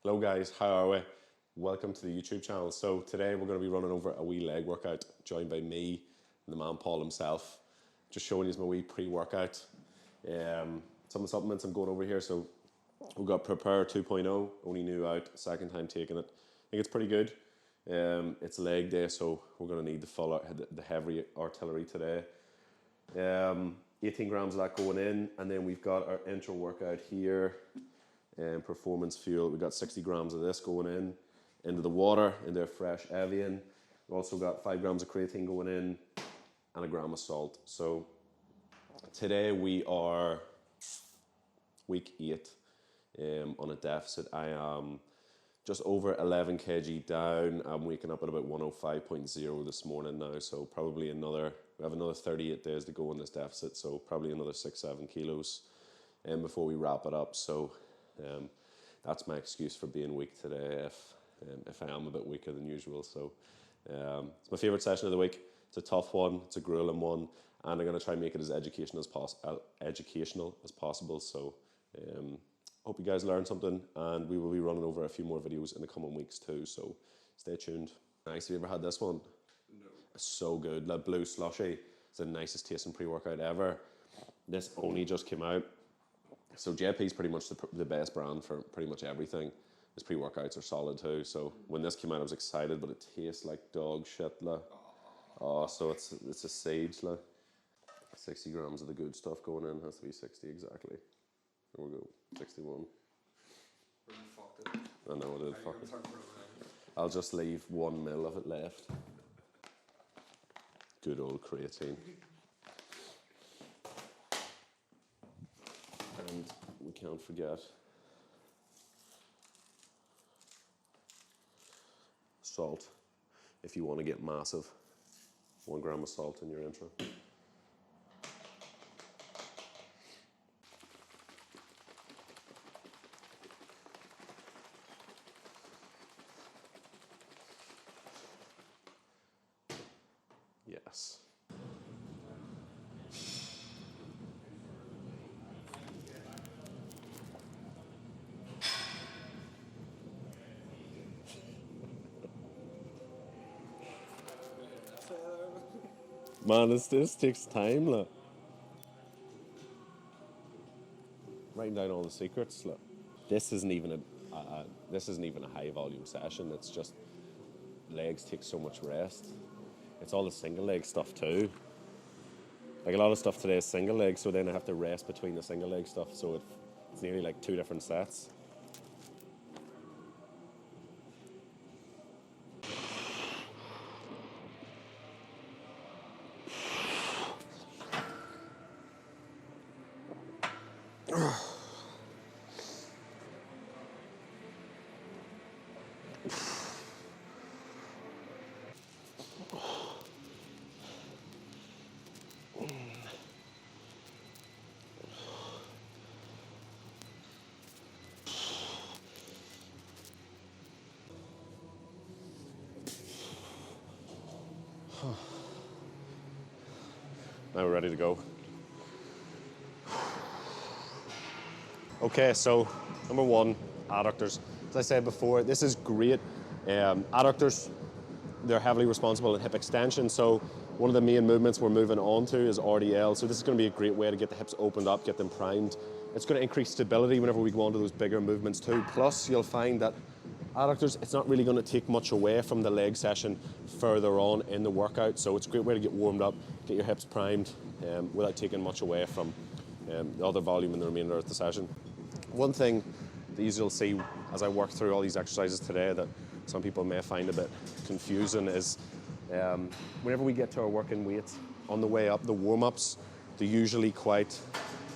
Hello guys, how are we? Welcome to the YouTube channel. So today we're going to be running over a wee leg workout, joined by me and the man Paul himself. Just showing you my wee pre-workout. Some of the supplements I'm going over here. So we've got Prepare 2.0, only new out, second time taking it. I think it's pretty good. It's leg day, so we're going to need the heavy artillery today. 18 grams of that going in, and then we've got our intro workout here. Performance fuel, we got 60 grams of this going in into the water, into a fresh Evian. We've also got 5 grams of creatine going in and a gram of salt. So today we are week 8 on a deficit. I am just over 11 kg down. I'm waking up at about 105.0 this morning now, so probably we have another 38 days to go in this deficit, so probably another 6-7 kilos before we wrap it up. So that's my excuse for being weak today if I am a bit weaker than usual. So it's my favourite session of the week. It's a tough one, it's a grueling one, and I'm going to try and make it as educational as possible. So hope you guys learned something, and we will be running over a few more videos in the coming weeks too, so stay tuned. Nice, have you ever had this one? No. It's so good. That blue slushy, it's the nicest tasting pre-workout ever. This only just came out. So JP's pretty much the best brand for pretty much everything. His pre-workouts are solid too. So when this came out, I was excited, but it tastes like dog shit. Oh, so it's a siege. 60 grams of the good stuff going in. Has to be 60 exactly. There we go. 61. Really fucked it. I know I did. Fuck it. I'll just leave 1 mil of it left. Good old creatine. And we can't forget salt. If you want to get massive, 1 gram of salt in your intro. Yes. Man, this takes time, look. Writing down all the secrets, look. This isn't even a high volume session. It's just legs take so much rest. It's all the single leg stuff too. Like a lot of stuff today is single leg, so then I have to rest between the single leg stuff. So it's nearly like 2 different sets. Now we're ready to go. Okay, so number 1, adductors. As I said before, this is great. Adductors, they're heavily responsible in hip extension, so one of the main movements we're moving on to is RDL, so this is going to be a great way to get the hips opened up, get them primed. It's going to increase stability whenever we go on to those bigger movements too. Plus, you'll find that adductors, it's not really going to take much away from the leg session further on in the workout, so it's a great way to get warmed up, get your hips primed without taking much away from the other volume in the remainder of the session. One thing that you'll see as I work through all these exercises today that some people may find a bit confusing is whenever we get to our working weight, on the way up, the warm-ups, they're usually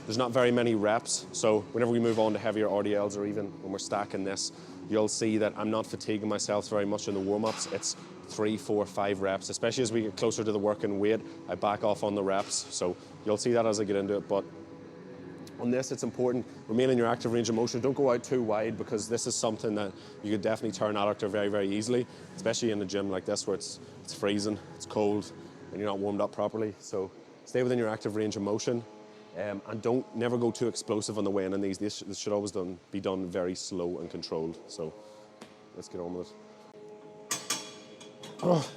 there's not very many reps, so whenever we move on to heavier RDLs or even when we're stacking this, you'll see that I'm not fatiguing myself very much in the warm-ups. It's 3, 4, 5 reps, especially as we get closer to the working weight, I back off on the reps, so you'll see that as I get into it. But on this, it's important, remain in your active range of motion. Don't go out too wide, because this is something that you could definitely turn adductor very, very easily, especially in a gym like this where it's freezing, it's cold, and you're not warmed up properly. So stay within your active range of motion. And don't never go too explosive on the way in on these. This should always be done very slow and controlled. So let's get on with it. Oh.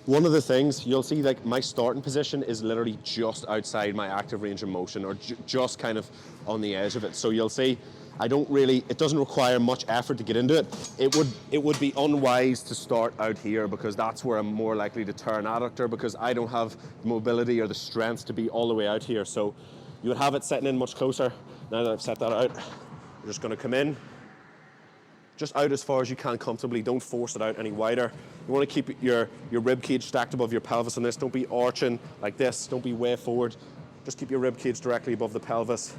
One of the things you'll see, like my starting position is literally just outside my active range of motion, or just kind of on the edge of it. So you'll see it doesn't require much effort to get into it. It would be unwise to start out here, because that's where I'm more likely to tear an adductor, because I don't have the mobility or the strength to be all the way out here. So you would have it setting in much closer. Now that I've set that out, you're just going to come in just out as far as you can comfortably. Don't force it out any wider. You want to keep your rib cage stacked above your pelvis on this. Don't be arching like this. Don't be way forward. Just keep your rib cage directly above the pelvis.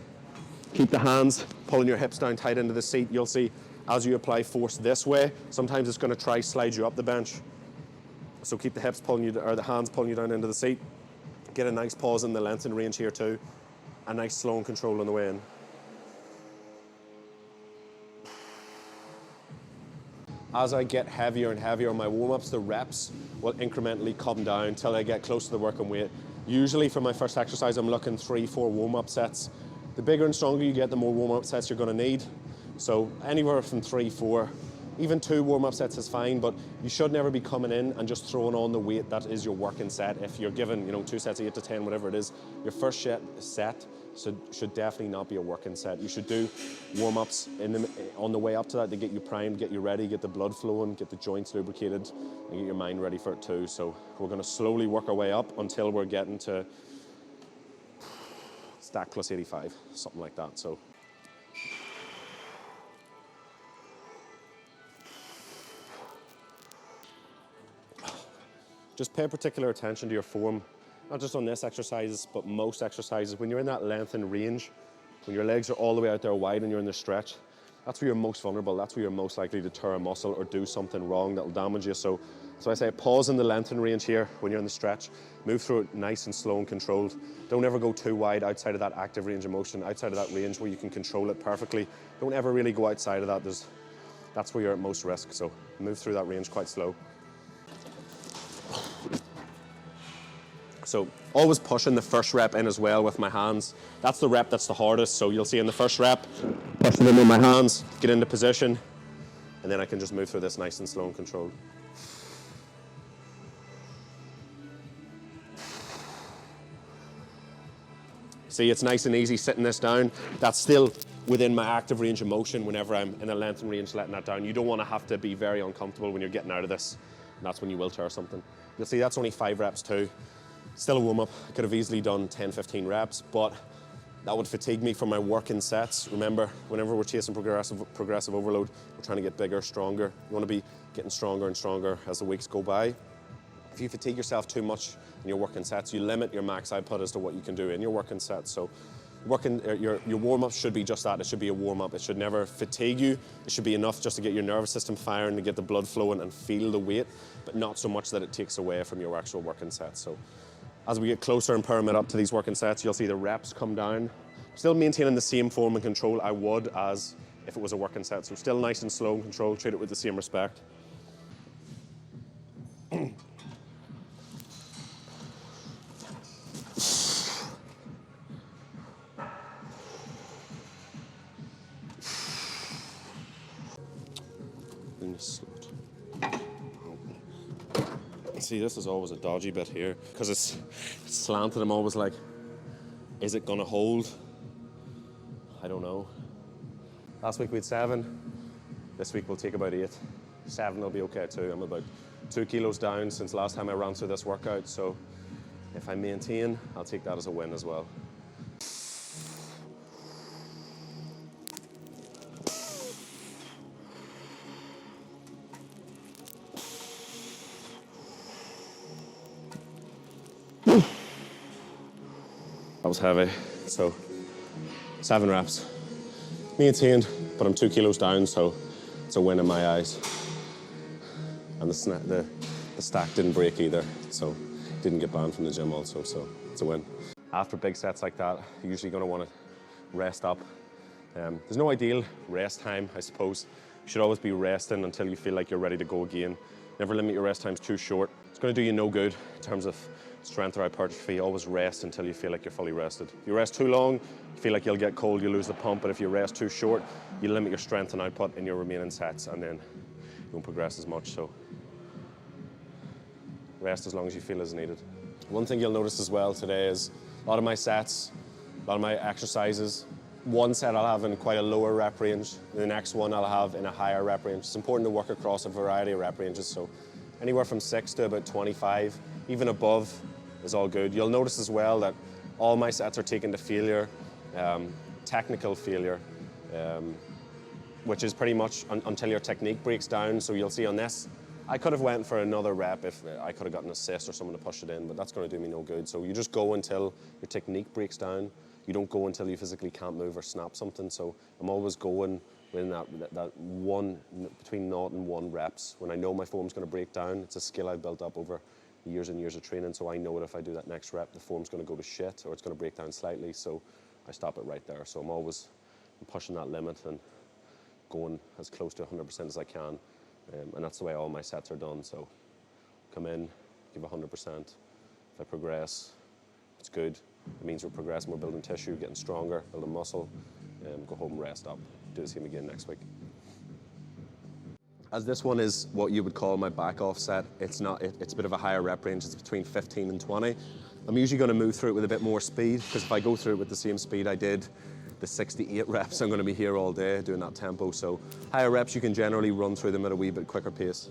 Keep the hands pulling your hips down tight into the seat. You'll see as you apply force this way, sometimes it's going to try slide you up the bench. So keep the hips pulling you, or the hands pulling you down into the seat. Get a nice pause in the length and range here too. A nice slow and control on the way in. As I get heavier and heavier on my warm-ups, the reps will incrementally come down until I get close to the working weight. Usually for my first exercise, I'm looking 3-4 warm-up sets. The bigger and stronger you get, the more warm-up sets you're going to need. So anywhere from 3-4, even 2 warm-up sets is fine, but you should never be coming in and just throwing on the weight that is your working set. If you're given, 2 sets of 8 to 10, whatever it is, your first set should definitely not be a working set. You should do warm-ups on the way up to that to get you primed, get you ready, get the blood flowing, get the joints lubricated, and get your mind ready for it too. So we're going to slowly work our way up until we're getting to stack plus 85, something like that. So just pay particular attention to your form, not just on this exercise, but most exercises. When you're in that length and range, when your legs are all the way out there wide and you're in the stretch, that's where you're most vulnerable. That's where you're most likely to tear a muscle or do something wrong that'll damage you. So I say pause in the length and range here when you're in the stretch. Move through it nice and slow and controlled. Don't ever go too wide outside of that active range of motion, outside of that range where you can control it perfectly. Don't ever really go outside of that. That's where you're at most risk. So move through that range quite slow. So always pushing the first rep in as well with my hands. That's the rep that's the hardest. So you'll see in the first rep, pushing in with my hands, get into position, and then I can just move through this nice and slow and controlled. See, it's nice and easy sitting this down. That's still within my active range of motion whenever I'm in a length and range letting that down. You don't want to have to be very uncomfortable when you're getting out of this. And that's when you will tear something. You'll see that's only 5 reps too. Still a warm-up. I could have easily done 10, 15 reps, but that would fatigue me for my working sets. Remember, whenever we're chasing progressive overload, we're trying to get bigger, stronger. You want to be getting stronger and stronger as the weeks go by. If you fatigue yourself too much in your working sets, you limit your max output as to what you can do in your working sets. So your warm-up should be just that. It should be a warm-up. It should never fatigue you. It should be enough just to get your nervous system firing, to get the blood flowing and feel the weight, but not so much that it takes away from your actual working sets. So as we get closer and pyramid up to these working sets, you'll see the reps come down. Still maintaining the same form and control I would as if it was a working set. So still nice and slow and controlled, treat it with the same respect. See, this is always a dodgy bit here because it's slanted. I'm always like, is it going to hold? I don't know. Last week we had 7. This week we'll take about 8. 7 will be okay too. I'm about 2 kilos down since last time I ran through this workout. So if I maintain, I'll take that as a win as well. That was heavy, so 7 reps. Maintained, but I'm 2 kilos down, so it's a win in my eyes. And the stack didn't break either, so didn't get banned from the gym also, so it's a win. After big sets like that, you're usually going to want to rest up. There's no ideal rest time, I suppose. You should always be resting until you feel like you're ready to go again. Never limit your rest times too short. It's going to do you no good in terms of strength or hypertrophy. Always rest until you feel like you're fully rested. If you rest too long, you feel like you'll get cold, you lose the pump, but if you rest too short, you limit your strength and output in your remaining sets, and then you won't progress as much. So rest as long as you feel is needed. One thing you'll notice as well today is a lot of my sets, a lot of my exercises, one set I'll have in quite a lower rep range, the next one I'll have in a higher rep range. It's important to work across a variety of rep ranges, so anywhere from 6 to about 25, even above is all good. You'll notice as well that all my sets are taken to failure, technical failure, which is pretty much until your technique breaks down. So you'll see on this, I could have went for another rep if I could have got an assist or someone to push it in, but that's going to do me no good. So you just go until your technique breaks down. You don't go until you physically can't move or snap something. So I'm always going within that one, between 0 and 1 reps. When I know my form's going to break down, it's a skill I've built up over years and years of training, so I know that if I do that next rep, the form's going to go to shit or it's going to break down slightly, so I stop it right there. So I'm always pushing that limit and going as close to 100% as I can, and that's the way all my sets are done. So come in, give 100%. If I progress, it's good. It means we're progressing, we're building tissue, getting stronger, building muscle, go home and rest up. Do the same again next week. As this one is what you would call my back off set, it's a bit of a higher rep range. It's between 15 and 20. I'm usually going to move through it with a bit more speed, because if I go through it with the same speed I did the 68 reps, I'm going to be here all day doing that tempo. So higher reps, you can generally run through them at a wee bit quicker pace.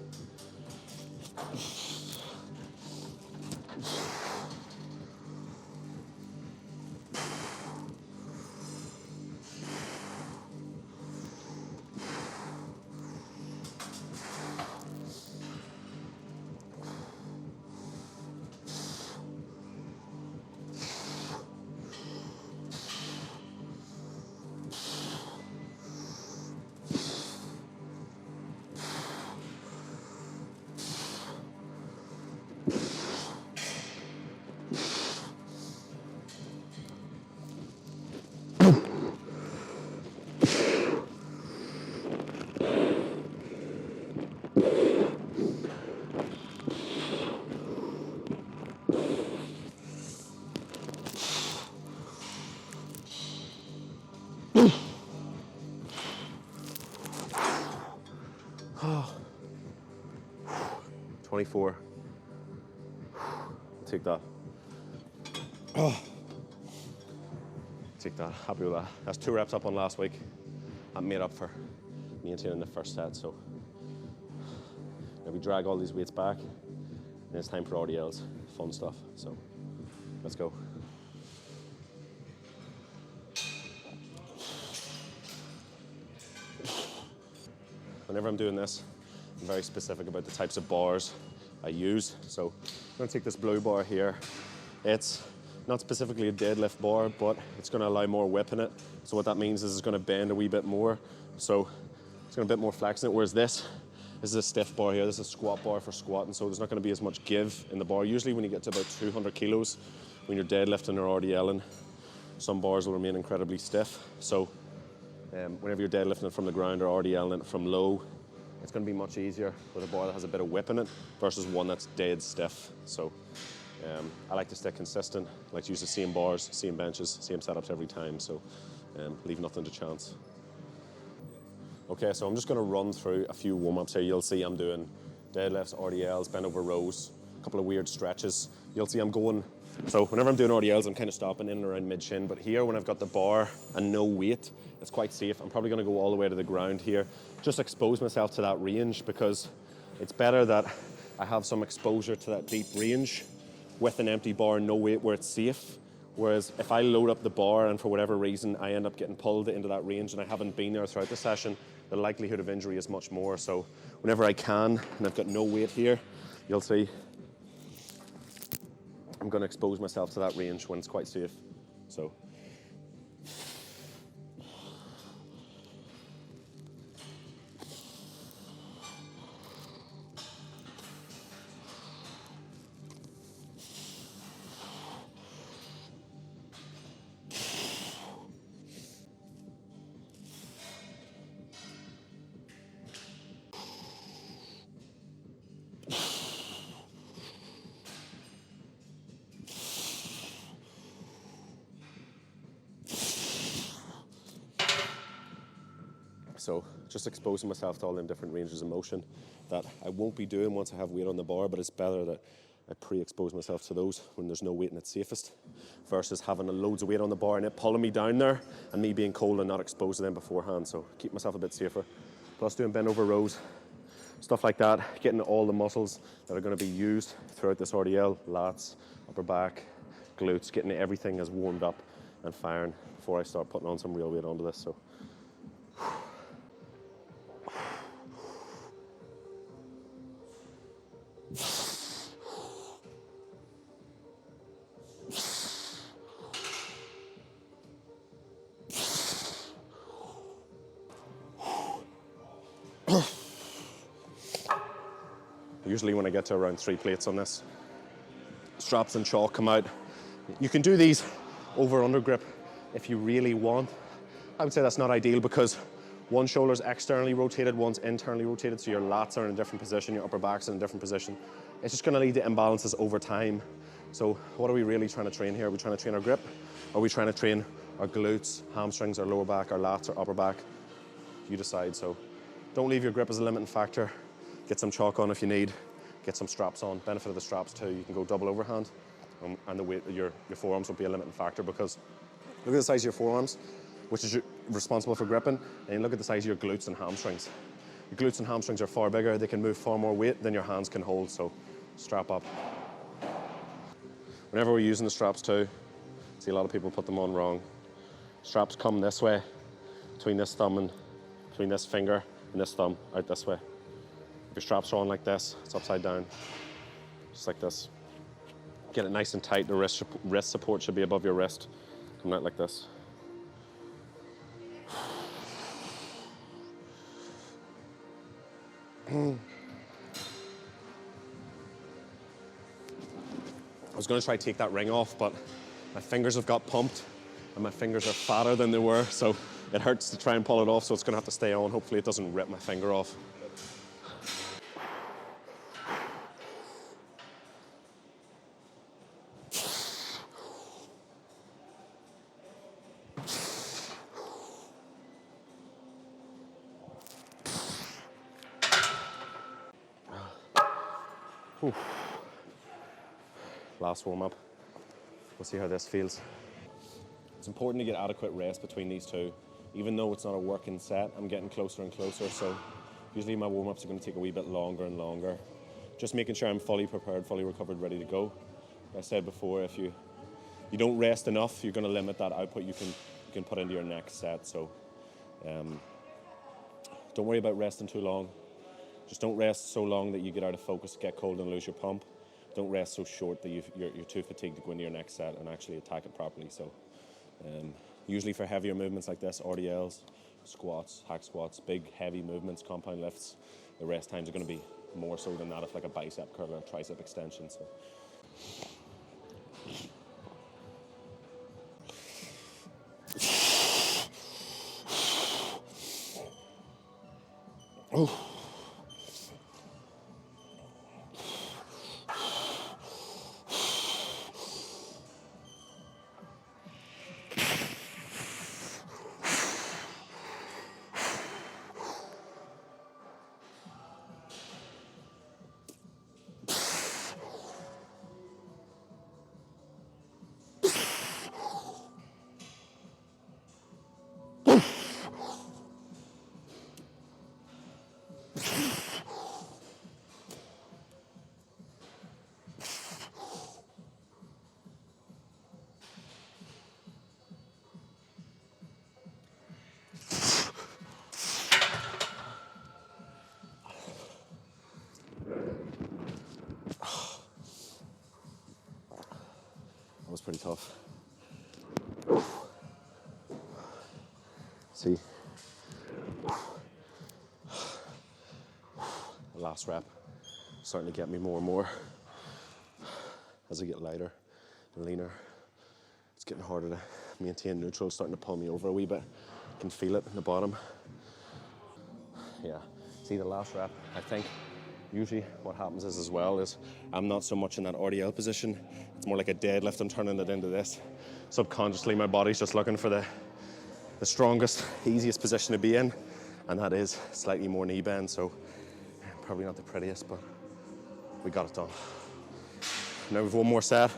Oh. 24. Take that. Oh. Take that. Happy with that. That's 2 reps up on last week. That made up for maintaining the first set. So now we drag all these weights back, and it's time for RDLs. Fun stuff. So let's go. Whenever I'm doing this, I'm very specific about the types of bars I use. So I'm going to take this blue bar here. It's not specifically a deadlift bar, but it's going to allow more whip in it. So what that means is it's going to bend a wee bit more. So it's going to be a bit more flex in it, whereas this is a stiff bar here. This is a squat bar for squatting, so there's not going to be as much give in the bar. Usually when you get to about 200 kilos, when you're deadlifting or RDLing, some bars will remain incredibly stiff. So whenever you're deadlifting it from the ground or RDLing it from low, it's going to be much easier with a bar that has a bit of whip in it versus one that's dead stiff. So I like to stay consistent. I like to use the same bars, same benches, same setups every time. So leave nothing to chance. Okay, so I'm just going to run through a few warm-ups here. You'll see I'm doing deadlifts, RDLs, bent over rows, a couple of weird stretches. You'll see I'm going, so whenever I'm doing RDLs, I'm kind of stopping in and around mid-shin, but here when I've got the bar and no weight, it's quite safe. I'm probably going to go all the way to the ground here, just expose myself to that range, because it's better that I have some exposure to that deep range with an empty bar and no weight where it's safe. Whereas if I load up the bar and for whatever reason I end up getting pulled into that range and I haven't been there throughout the session, the likelihood of injury is much more. So whenever I can, and I've got no weight here, you'll see I'm going to expose myself to that range when it's quite safe. So So just exposing myself to all them different ranges of motion that I won't be doing once I have weight on the bar, but it's better that I pre-expose myself to those when there's no weight and it's safest, versus having loads of weight on the bar and it pulling me down there and me being cold and not exposed to them beforehand. So keep myself a bit safer. Plus doing bend over rows, stuff like that, getting all the muscles that are going to be used throughout this RDL, lats, upper back, glutes, getting everything as warmed up and firing before I start putting on some real weight onto this. So usually when I get to around 3 plates on this, straps and chalk come out. You can do these over under grip if you really want. I would say that's not ideal because one shoulder's externally rotated, one's internally rotated, so your lats are in a different position, your upper back's in a different position. It's just going to lead to imbalances over time. So what are we really trying to train here? Are we trying to train our grip? Are we trying to train our glutes, hamstrings, our lower back, our lats, our upper back? You decide. So don't leave your grip as a limiting factor. Get some chalk on if you need. Get some straps on. Benefit of the straps too, you can go double overhand, and the weight, your forearms will be a limiting factor, because look at the size of your forearms, which is responsible for gripping, and look at the size of your glutes and hamstrings. Your glutes and hamstrings are far bigger. They can move far more weight than your hands can hold, so strap up. Whenever we're using the straps too, see a lot of people put them on wrong. Straps come this way, between this thumb and between this finger and this thumb, out this way. If your straps are on like this, it's upside down, just like this. Get it nice and tight. The wrist support should be above your wrist, coming out like this. I was going to try to take that ring off, but my fingers have got pumped and my fingers are fatter than they were, so it hurts to try and pull it off, so it's going to have to stay on. Hopefully it doesn't rip my finger off. Whew. Last warm up. We'll see how this feels. It's important to get adequate rest between these two. Even though it's not a working set, I'm getting closer and closer, so usually my warm-ups are going to take a wee bit longer and longer. Just making sure I'm fully prepared, fully recovered, ready to go. Like I said before, if you don't rest enough, you're going to limit that output you can put into your next set. So don't worry about resting too long. Just don't rest so long that you get out of focus, get cold and lose your pump. Don't rest so short that you're too fatigued to go into your next set and actually attack it properly. So usually for heavier movements like this, RDLs, squats, hack squats, big heavy movements, compound lifts, the rest times are going to be more so than that of like a bicep curl or a tricep extension. So oh. That was pretty tough. See, the last rep starting to get me more and more as I get lighter and leaner. It's getting harder to maintain neutral, it's starting to pull me over a wee bit. I can feel it in the bottom. Yeah, see the last rep, I think usually what happens is as well is I'm not so much in that RDL position. It's more like a deadlift. I'm turning it into this. Subconsciously, my body's just looking for the strongest, easiest position to be in. and that is slightly more knee bend, so probably not the prettiest, but we got it done. Now we've one more set,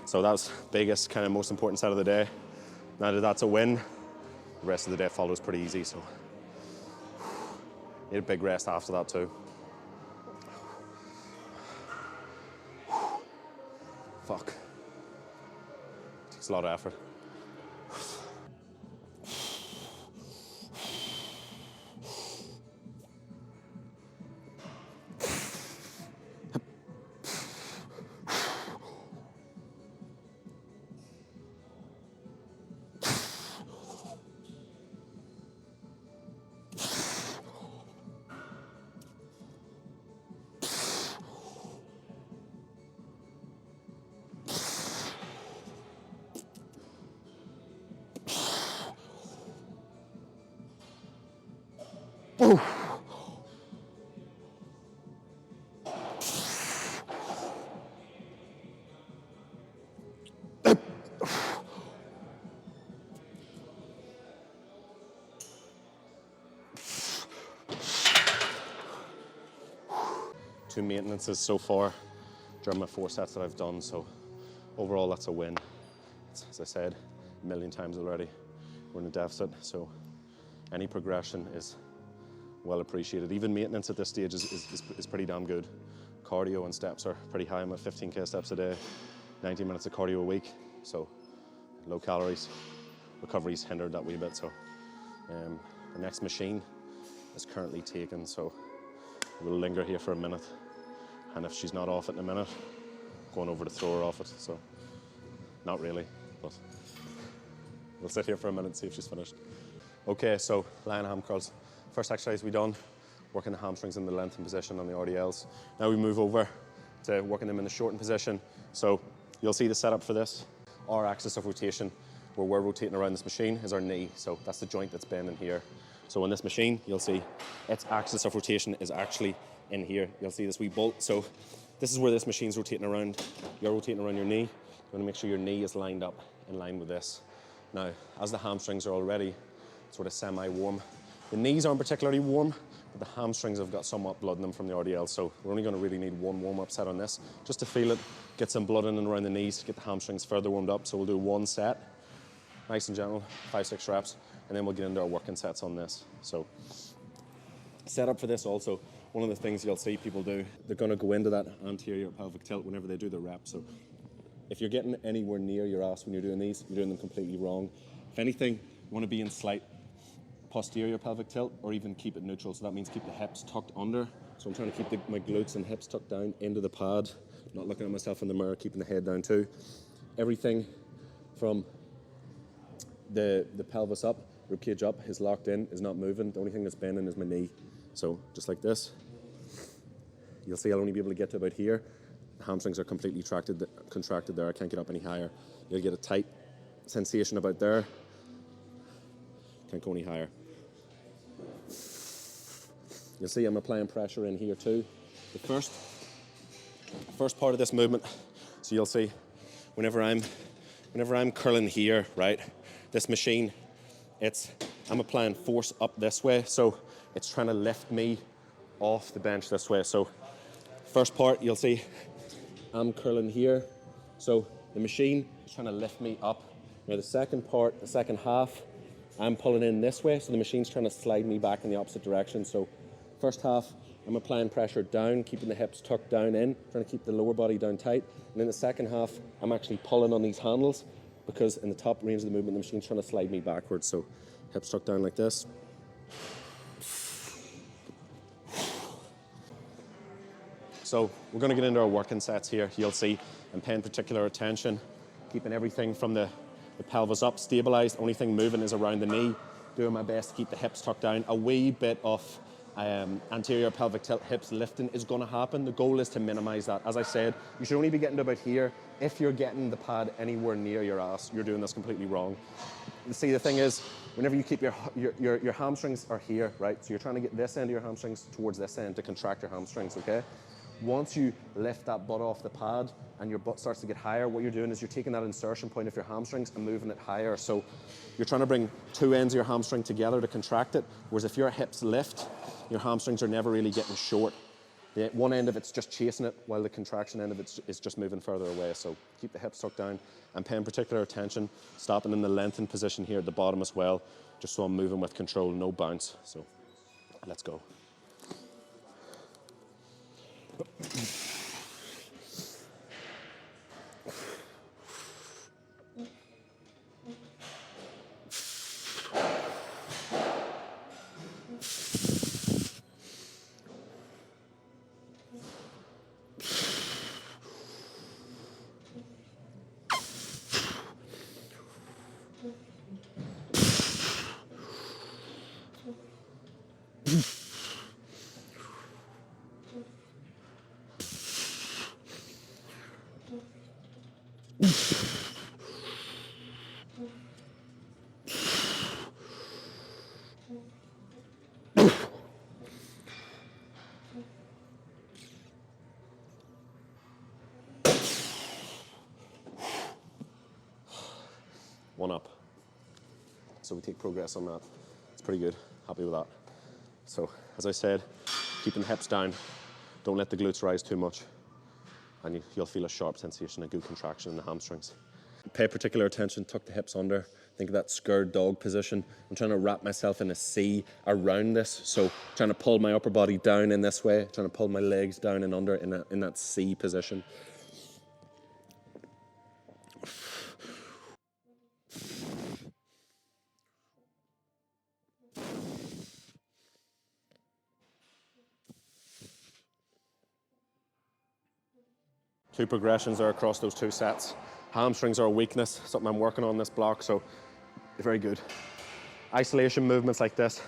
so that was biggest, kind of most important set of the day. Now that that's a win, the rest of the day follows pretty easy, so need a big rest after that too. Fuck. Takes a lot of effort. Ooh. 2 maintenances so far during my 4 sets that I've done, so overall that's a win. As I said a million times already, we're in a deficit, so any progression is well appreciated. Even maintenance at this stage is pretty damn good. Cardio and steps are pretty high. I'm at 15k steps a day, 90 minutes of cardio a week, so low calories. Recovery's hindered that wee bit, so the next machine is currently taken, so we'll linger here for a minute, and if she's not off it in a minute, going over to throw her off it, so not really, but we'll sit here for a minute and see if she's finished. Okay, so Lionheim Curls. First exercise we done, working the hamstrings in the lengthened position on the RDLs. Now we move over to working them in the shortened position. So you'll see the setup for this. Our axis of rotation, where we're rotating around this machine, is our knee. So that's the joint that's bending here. So on this machine, you'll see its axis of rotation is actually in here. You'll see this wee bolt. So this is where this machine's rotating around. You're rotating around your knee. You want to make sure your knee is lined up in line with this. Now, as the hamstrings are already sort of semi-warm, the knees aren't particularly warm, but the hamstrings have got somewhat blood in them from the RDL, so we're only going to really need one warm-up set on this, just to feel it, get some blood in and around the knees, to get the hamstrings further warmed up. So we'll do 1 set, nice and gentle, 5-6 reps, and then we'll get into our working sets on this. So setup for this also, one of the things you'll see people do, they're going to go into that anterior pelvic tilt whenever they do the rep. So if you're getting anywhere near your ass when you're doing these, you're doing them completely wrong. If anything, you want to be in slight posterior pelvic tilt, or even keep it neutral. So that means keep the hips tucked under. So I'm trying to keep my glutes and hips tucked down into the pad, not looking at myself in the mirror, keeping the head down too. Everything from the pelvis up, ribcage up, is locked in, is not moving. The only thing that's bending is my knee. So just like this. You'll see I'll only be able to get to about here. The hamstrings are completely contracted there. I can't get up any higher. You'll get a tight sensation about there. Can't go any higher. You'll see I'm applying pressure in here too. The first part of this movement, so you'll see whenever I'm curling here, right, this machine, I'm applying force up this way, so it's trying to lift me off the bench this way. So first part, you'll see I'm curling here, so the machine is trying to lift me up. Now the second part, the second half, I'm pulling in this way, so the machine's trying to slide me back in the opposite direction. So first half, I'm applying pressure down, keeping the hips tucked down in, trying to keep the lower body down tight. And in the second half, I'm actually pulling on these handles, because in the top range of the movement, the machine's trying to slide me backwards. So hips tucked down like this. So we're going to get into our working sets here. You'll see I'm paying particular attention, keeping everything from the pelvis up, stabilized. Only thing moving is around the knee. Doing my best to keep the hips tucked down. A wee bit of anterior pelvic tilt, hips lifting is going to happen. The goal is to minimize that. As I said, you should only be getting to about here. If you're getting the pad anywhere near your ass, you're doing this completely wrong. See, the thing is, whenever you keep your hamstrings are here, right? So you're trying to get this end of your hamstrings towards this end to contract your hamstrings, okay? Once you lift that butt off the pad and your butt starts to get higher, what you're doing is you're taking that insertion point of your hamstrings and moving it higher. So you're trying to bring two ends of your hamstring together to contract it, whereas if your hips lift, your hamstrings are never really getting short. The one end of it's just chasing it, while the contraction end of it is just moving further away. So keep the hips tucked down and paying particular attention, stopping in the lengthened position here at the bottom as well, just so I'm moving with control, no bounce. So let's go. One up. So we take progress on that. It's pretty good. Happy with that. So as I said, keeping the hips down. Don't let the glutes rise too much. And you'll feel a sharp sensation, a good contraction in the hamstrings. Pay particular attention, tuck the hips under. Think of that scared dog position. I'm trying to wrap myself in a C around this. So trying to pull my upper body down in this way, trying to pull my legs down and under in that C position. Two progressions are across those two sets. Hamstrings are a weakness, something I'm working on this block, so very good. Isolation movements like this,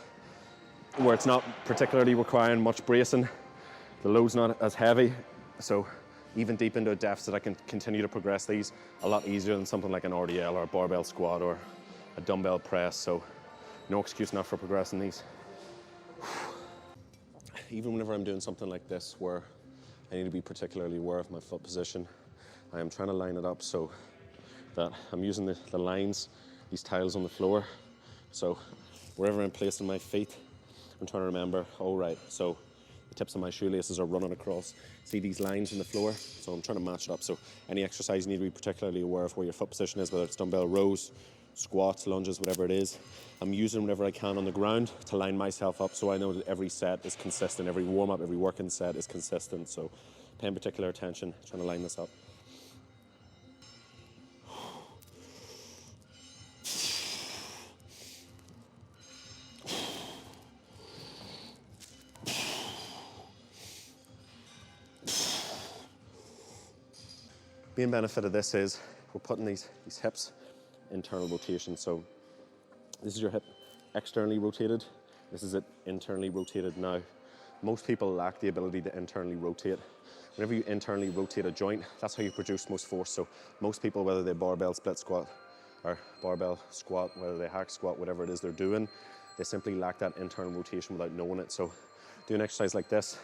where it's not particularly requiring much bracing, the load's not as heavy, so even deep into a deficit I can continue to progress these a lot easier than something like an RDL or a barbell squat or a dumbbell press, so no excuse not for progressing these. Even whenever I'm doing something like this where I need to be particularly aware of my foot position, I am trying to line it up so that I'm using the lines, these tiles on the floor. So wherever I'm placing my feet, I'm trying to remember, oh right, so the tips of my shoelaces are running across. See these lines in the floor? So I'm trying to match it up. So any exercise you need to be particularly aware of where your foot position is, whether it's dumbbell rows, squats, lunges, whatever it is. I'm using whatever I can on the ground to line myself up so I know that every set is consistent, every warm-up, every working set is consistent. So paying particular attention, trying to line this up. Main benefit of this is we're putting these hips internal rotation. So this is your hip externally rotated. This is it internally rotated now. Most people lack the ability to internally rotate. Whenever you internally rotate a joint, that's how you produce most force. So most people, whether they barbell split squat or barbell squat, whether they hack squat, whatever it is they're doing, they simply lack that internal rotation without knowing it. So do an exercise like this,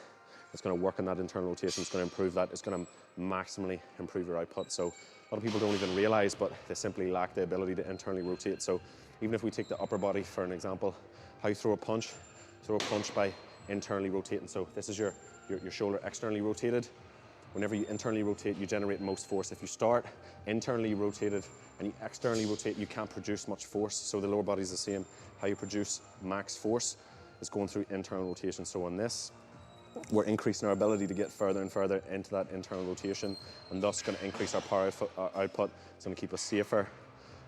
it's going to work on that internal rotation, it's going to improve that, it's going to maximally improve your output. So a lot of people don't even realize, but they simply lack the ability to internally rotate. So even if we take the upper body for an example, how you throw a punch by internally rotating. So this is your shoulder externally rotated. Whenever you internally rotate, you generate most force. If you start internally rotated and you externally rotate, you can't produce much force. So the lower body is the same. How you produce max force is going through internal rotation. So on this, we're increasing our ability to get further and further into that internal rotation, and thus going to increase our power output. It's going to keep us safer,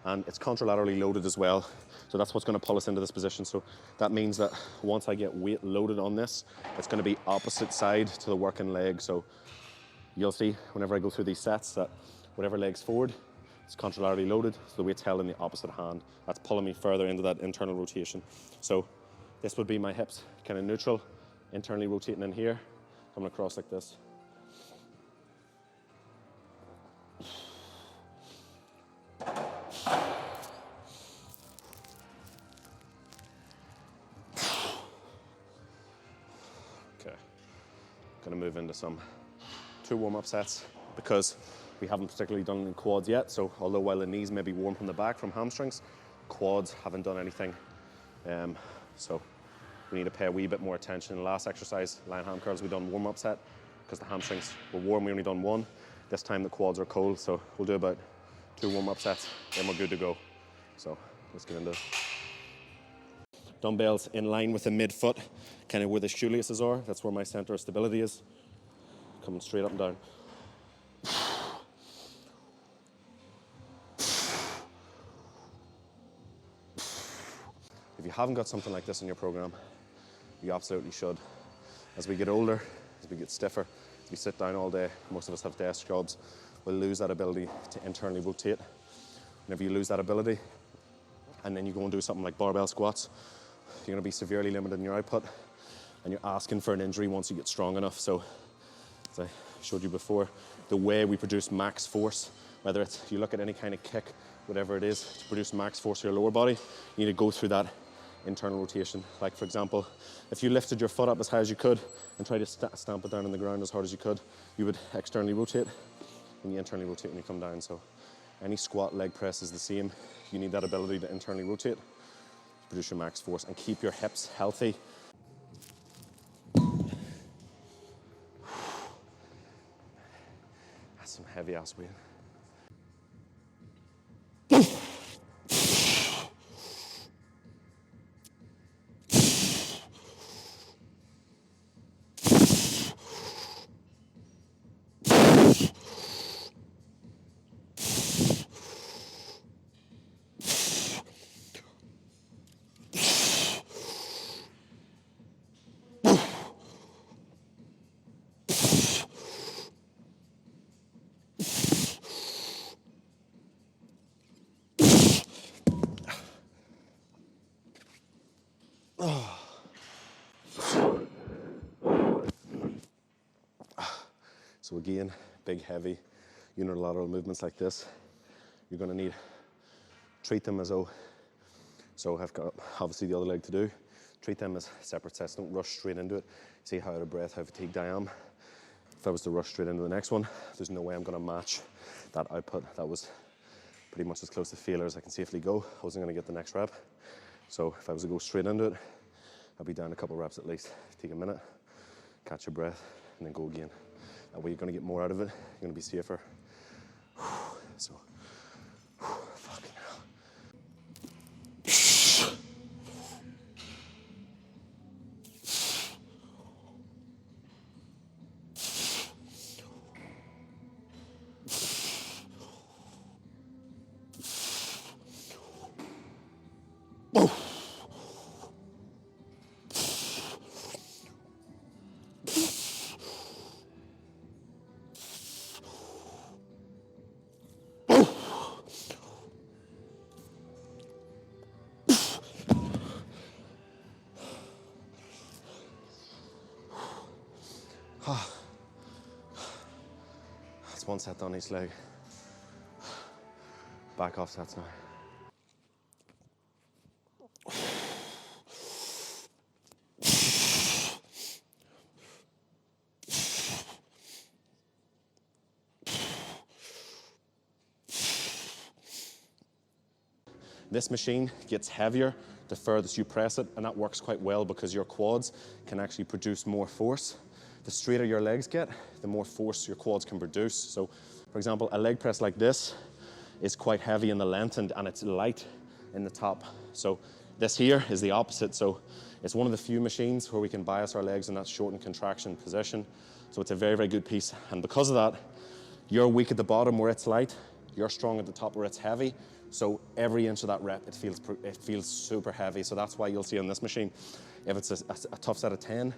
and it's contralaterally loaded as well. So that's what's going to pull us into this position. So that means that once I get weight loaded on this, it's going to be opposite side to the working leg. So you'll see whenever I go through these sets that whatever leg's forward, it's contralaterally loaded, so the weight's held in the opposite hand. That's pulling me further into that internal rotation. So this would be my hips kind of neutral, internally rotating in here, coming across like this. Okay, gonna move into some 2 warm-up sets because we haven't particularly done it in quads yet. So although while the knees may be warm from the back from hamstrings, quads haven't done anything. So we need to pay a wee bit more attention. In the last exercise, Lionheim Curls, we done warm-up set because the hamstrings were warm, we only done 1. This time the quads are cold, so we'll do about 2 warm-up sets, then we're good to go. So let's get into it. Dumbbells in line with the midfoot, kind of where the shoelaces are. That's where my center of stability is. Coming straight up and down. If you haven't got something like this in your program, you absolutely should. As we get older, as we get stiffer, as we sit down all day, most of us have desk jobs, we'll lose that ability to internally rotate. Whenever you lose that ability, and then you go and do something like barbell squats, you're going to be severely limited in your output, and you're asking for an injury once you get strong enough. So, as I showed you before, the way we produce max force, whether it's you look at any kind of kick, whatever it is, to produce max force for your lower body, you need to go through that internal rotation. Like for example, if you lifted your foot up as high as you could and tried to stamp it down on the ground as hard as you could, you would externally rotate, and you internally rotate when you come down. So any squat leg press is the same. You need that ability to internally rotate, produce your max force, and keep your hips healthy. That's some heavy ass weight. So again, big, heavy unilateral movements like this, you're going to need, treat them as though, so I've got obviously the other leg to do, treat them as separate sets, don't rush straight into it. See how out of breath, how fatigued I am. If I was to rush straight into the next one, there's no way I'm going to match that output. That was pretty much as close to failure as I can safely go. I wasn't going to get the next rep. So if I was to go straight into it, I'd be down a couple reps at least. Take a minute, catch your breath, and then go again. That way you're going to get more out of it, you're going to be safer. So, fucking hell. That's one set on each leg. Back off sets now. This machine gets heavier the furthest you press it, and that works quite well because your quads can actually produce more force. The straighter your legs get, the more force your quads can produce. So, for example, a leg press like this is quite heavy in the length and it's light in the top. So this here is the opposite. So it's one of the few machines where we can bias our legs in that shortened contraction position. So it's a very, very good piece. And because of that, you're weak at the bottom where it's light, you're strong at the top where it's heavy. So every inch of that rep, it feels super heavy. So that's why you'll see on this machine, if it's a tough set of 10,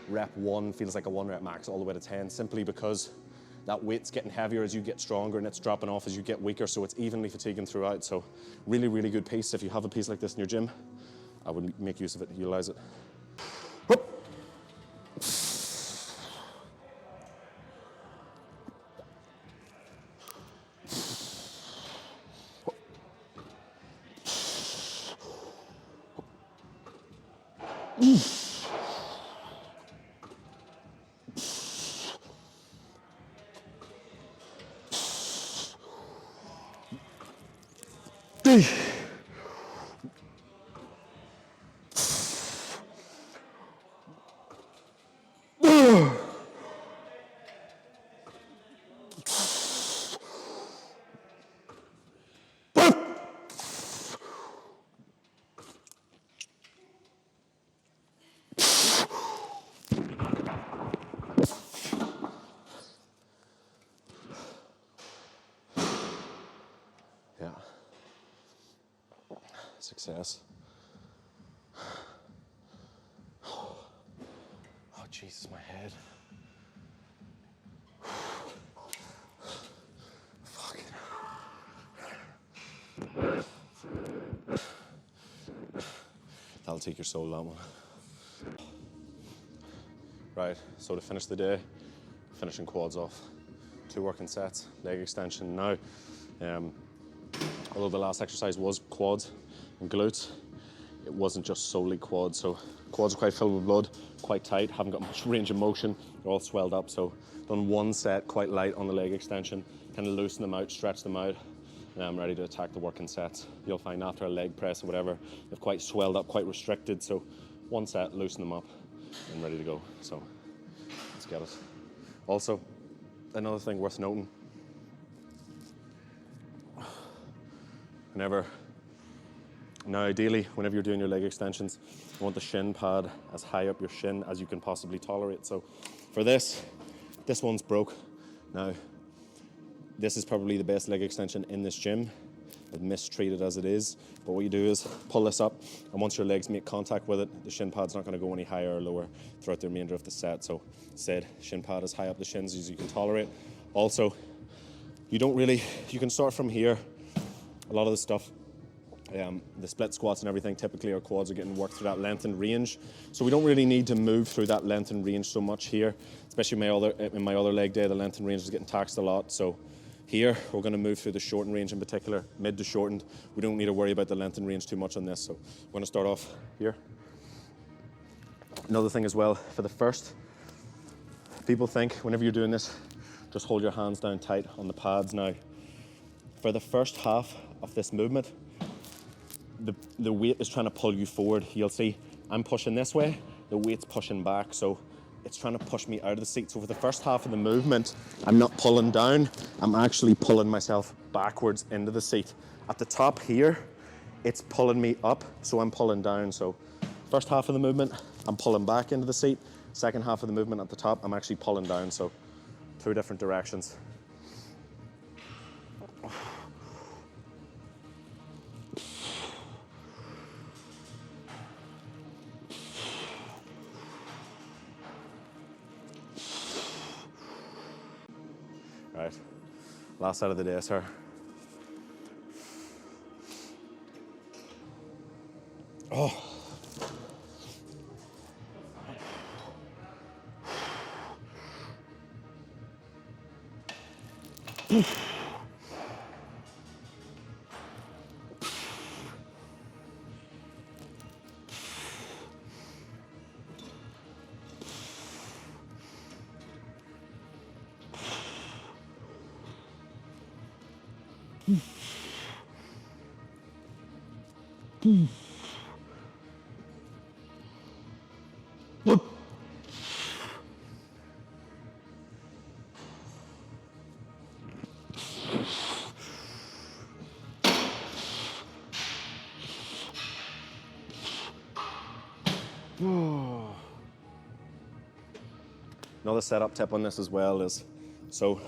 rep 1 feels like a 1 rep max all the way to 10, simply because that weight's getting heavier as you get stronger and it's dropping off as you get weaker, so it's evenly fatiguing throughout. So really, really good piece. If you have a piece like this in your gym, I would make use of it, utilize it. 3. Yeah. Success. Oh, Jesus, my head. Fucking. That'll take your soul, that one. Right, so to finish the day, finishing quads off. 2 working sets, leg extension now. Although the last exercise was quads and glutes, it wasn't just solely quads. So quads are quite filled with blood, quite tight, haven't got much range of motion. They're all swelled up. So done 1 set quite light on the leg extension, kind of loosen them out, stretch them out, and I'm ready to attack the working sets. You'll find after a leg press or whatever, they've quite swelled up, quite restricted. So 1 set, loosen them up, and ready to go. So let's get it. Also, another thing worth noting, now ideally, whenever you're doing your leg extensions, you want the shin pad as high up your shin as you can possibly tolerate. So for this one's broke. Now, this is probably the best leg extension in this gym, as mistreated as it is. But what you do is pull this up, and once your legs make contact with it, the shin pad's not gonna go any higher or lower throughout the remainder of the set. So instead, shin pad as high up the shins as you can tolerate. Also, you can start from here. A lot of the stuff, the split squats and everything, typically our quads are getting worked through that lengthened range. So we don't really need to move through that lengthened range so much here, especially in my other leg day, the lengthened range is getting taxed a lot. So here, we're gonna move through the shortened range in particular, mid to shortened. We don't need to worry about the lengthened range too much on this. So we're gonna start off here. Another thing as well, for the first, people think whenever you're doing this, just hold your hands down tight on the pads now. For the first half of this movement, the weight is trying to pull you forward. You'll see I'm pushing this way, the weight's pushing back, so it's trying to push me out of the seat. So for the first half of the movement, I'm not pulling down, I'm actually pulling myself backwards into the seat. At the top here, it's pulling me up, so I'm pulling down. So first half of the movement, I'm pulling back into the seat. Second half of the movement at the top, I'm actually pulling down. So 2 different directions. Right, last set of the day, sir. Oh. Another setup tip on this as well is, so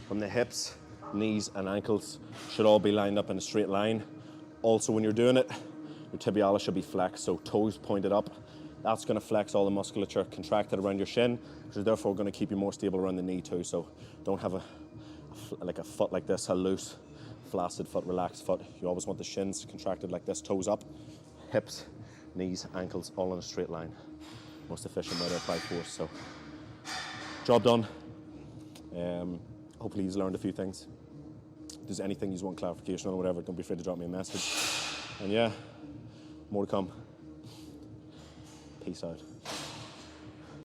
from the hips, knees and ankles should all be lined up in a straight line. Also when you're doing it, your tibialis should be flexed, so toes pointed up. That's going to flex all the musculature contracted around your shin, which is therefore going to keep you more stable around the knee too. So don't have a foot like this, a loose, flaccid foot, relaxed foot. You always want the shins contracted like this, toes up, hips, knees, ankles, all in a straight line. Most efficient way to apply force. So job done. Hopefully you've learned a few things. If there's anything you want clarification on or whatever, don't be afraid to drop me a message. And yeah, more to come. Peace out.